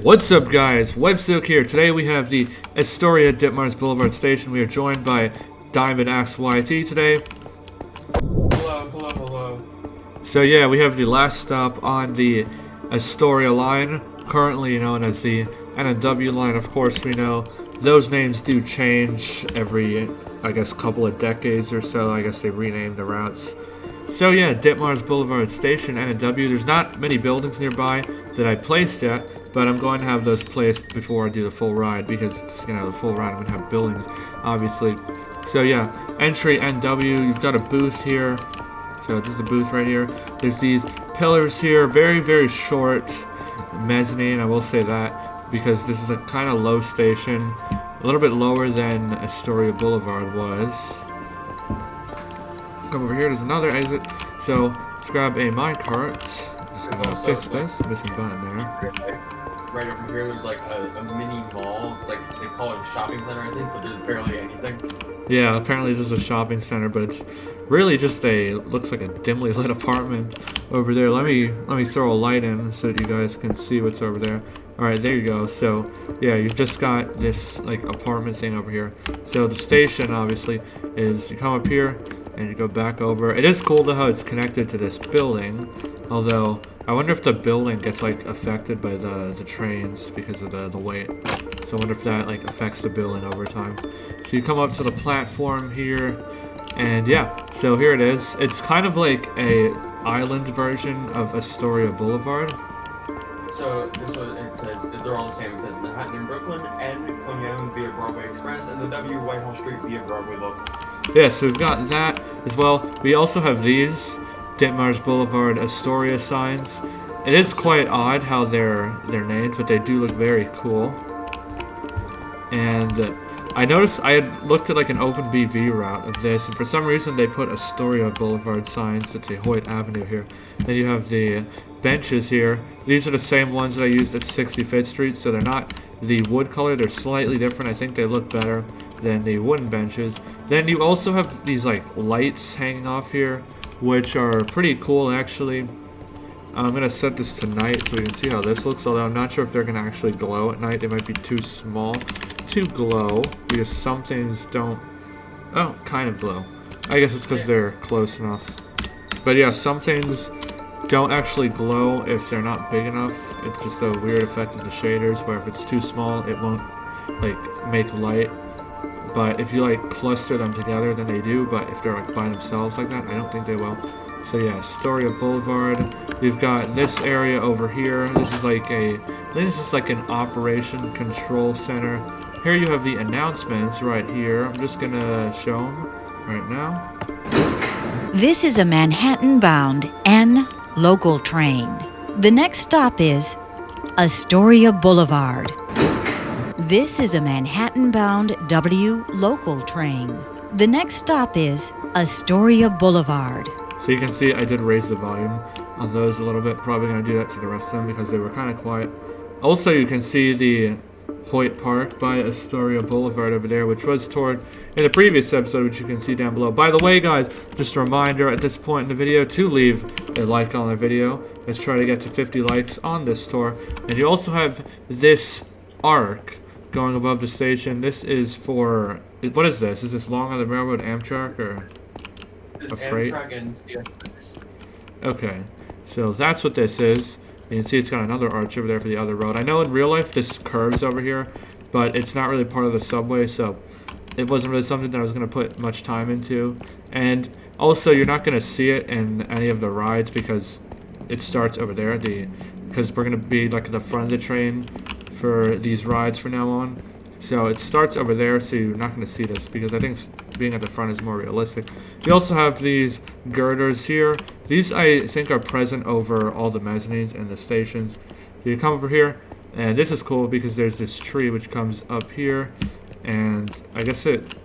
What's up, guys? Websook here. Today we have the Astoria Ditmars Boulevard station. We are joined by Diamond Axe YT today. Hello. So yeah, we have the last stop on the Astoria line, currently known as the NW line. Of course, we know those names do change every, I guess, couple of decades or so. I guess they renamed the routes. So yeah, Ditmars Boulevard Station, NW. There's not many buildings nearby that I placed yet, but I'm going to have those placed before I do the full ride because, the full ride I'm going to have buildings, obviously. So yeah, entry NW, you've got a booth here. So this is a booth right here. There's these pillars here, very, very short mezzanine, I will say that, because this is a kind of low station, a little bit lower than Astoria Boulevard was. Come over here, there's another exit. So let's grab a minecart. Just gonna fix this. Missing button there. Right over here, there's like a mini mall. It's like they call it a shopping center, I think, but there's barely anything. Yeah, apparently this is a shopping center, but it's really just looks like a dimly lit apartment over there. Let me throw a light in so that you guys can see what's over there. All right, there you go. So yeah, you've just got this like apartment thing over here. So the station obviously is, you come up here and you go back over. It is cool though how it's connected to this building, although I wonder if the building gets like affected by the trains because of the weight. So I wonder if that like affects the building over time. So you come up to the platform here, and yeah, so here it is. It's kind of like a island version of Astoria Boulevard. So this one, it says they're all the same. It says Manhattan and Brooklyn, N Coney Island via Broadway Express, and the W Whitehall Street via Broadway Local. Yeah, so we've got that as well. We also have these Ditmars Boulevard Astoria signs. It is quite odd how they're named, but they do look very cool. And I noticed I had looked at like an OpenBV route of this, and for some reason they put Astoria Boulevard signs. It's a Hoyt Avenue here. Then you have the benches here. These are the same ones that I used at 65th Street, so they're not the wood color. They're slightly different. I think they look better than the wooden benches. Then you also have these like lights hanging off here, which are pretty cool actually. I'm going to set this to night so we can see how this looks, although I'm not sure if they're going to actually glow at night. They might be too small to glow because some things don't, kind of glow. I guess it's because they're close enough. But yeah, some things don't actually glow if they're not big enough. It's just a weird effect of the shaders where if it's too small it won't like make light. But if you like cluster them together, then they do. But if they're like by themselves like that, I don't think they will. So yeah, Astoria Boulevard. We've got this area over here. This is like I think this is like an operation control center. Here you have the announcements right here. I'm just gonna show them right now. This is a Manhattan-bound N local train. The next stop is Astoria Boulevard. This is a Manhattan-bound W local train. The next stop is Astoria Boulevard. So you can see I did raise the volume on those a little bit. Probably going to do that to the rest of them because they were kind of quiet. Also, you can see the Hoyt Park by Astoria Boulevard over there, which was toured in the previous episode, which you can see down below. By the way, guys, just a reminder at this point in the video to leave a like on the video. Let's try to get to 50 likes on this tour. And you also have this arc going above the station. This is for, what is this? Is this Long Island Railroad Amtrak or a freight? Amtrak and CSX. Okay, so that's what this is. You can see it's got another arch over there for the other road. I know in real life this curves over here, but it's not really part of the subway, so it wasn't really something that I was going to put much time into. And also, you're not going to see it in any of the rides because it starts over there. Because we're going to be like at the front of the train for these rides from now on. So it starts over there, so you're not going to see this because I think being at the front is more realistic. You also have these girders here. These I think are present over all the mezzanines and the stations. So you come over here, and this is cool because there's this tree which comes up here, and I guess it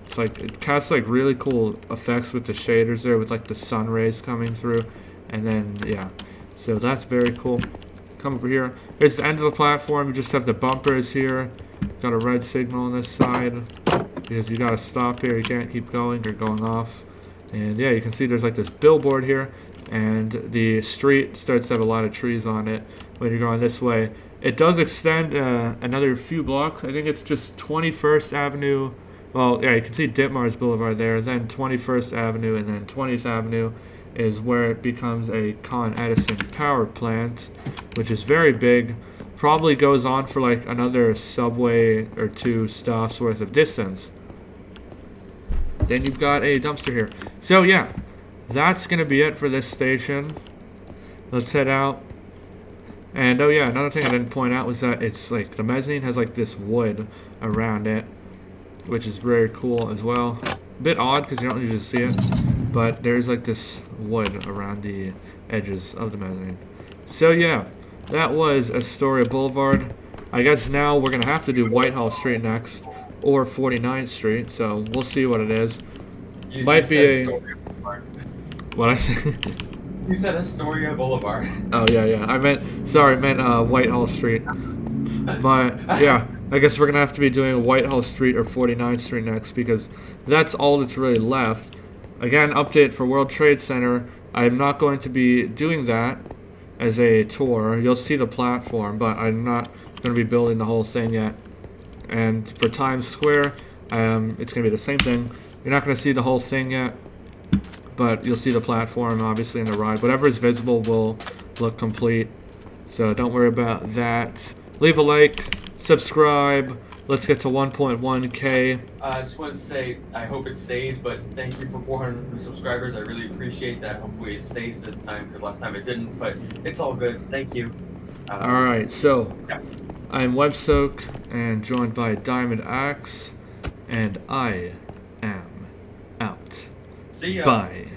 casts like really cool effects with the shaders there, with like the sun rays coming through, and then yeah, so that's very cool. Come over here. Here's the end of the platform. You just have the bumpers here. Got a red signal on this side because you gotta stop here. You can't keep going or going off. And yeah, you can see there's like this billboard here, and the street starts to have a lot of trees on it when you're going this way. It does extend another few blocks. I think it's just 21st Avenue. Well, yeah, you can see Ditmars Boulevard there. Then 21st Avenue and then 20th Avenue is where it becomes a Con Edison power plant, which is very big. Probably goes on for like another subway or 2 stops worth of distance. Then you've got a dumpster here. So yeah, that's gonna be it for this station. Let's head out. And oh yeah, another thing I didn't point out was that it's like the mezzanine has like this wood around it, which is very cool as well. A bit odd because you don't usually see it, but there's like this wood around the edges of the mezzanine. So yeah, that was Astoria Boulevard. I guess now we're gonna have to do Whitehall Street next, or 49th Street. So we'll see what it is. Might be a what I said. You said Astoria Boulevard. Oh yeah. I meant Whitehall Street. But yeah, I guess we're gonna have to be doing Whitehall Street or 49th Street next because that's all that's really left. Again, update for World Trade Center. I'm not going to be doing that as a tour. You'll see the platform, but I'm not going to be building the whole thing yet. And for Times Square, it's going to be the same thing. You're not going to see the whole thing yet, but you'll see the platform, obviously, in the ride. Whatever is visible will look complete, so don't worry about that. Leave a like, subscribe. Let's get to 1.1K. I just want to say, I hope it stays, but thank you for 400 subscribers. I really appreciate that. Hopefully it stays this time, because last time it didn't, but it's all good. Thank you. Alright, so yeah. I'm WebSoak and joined by Diamond Axe, and I am out. See ya. Bye.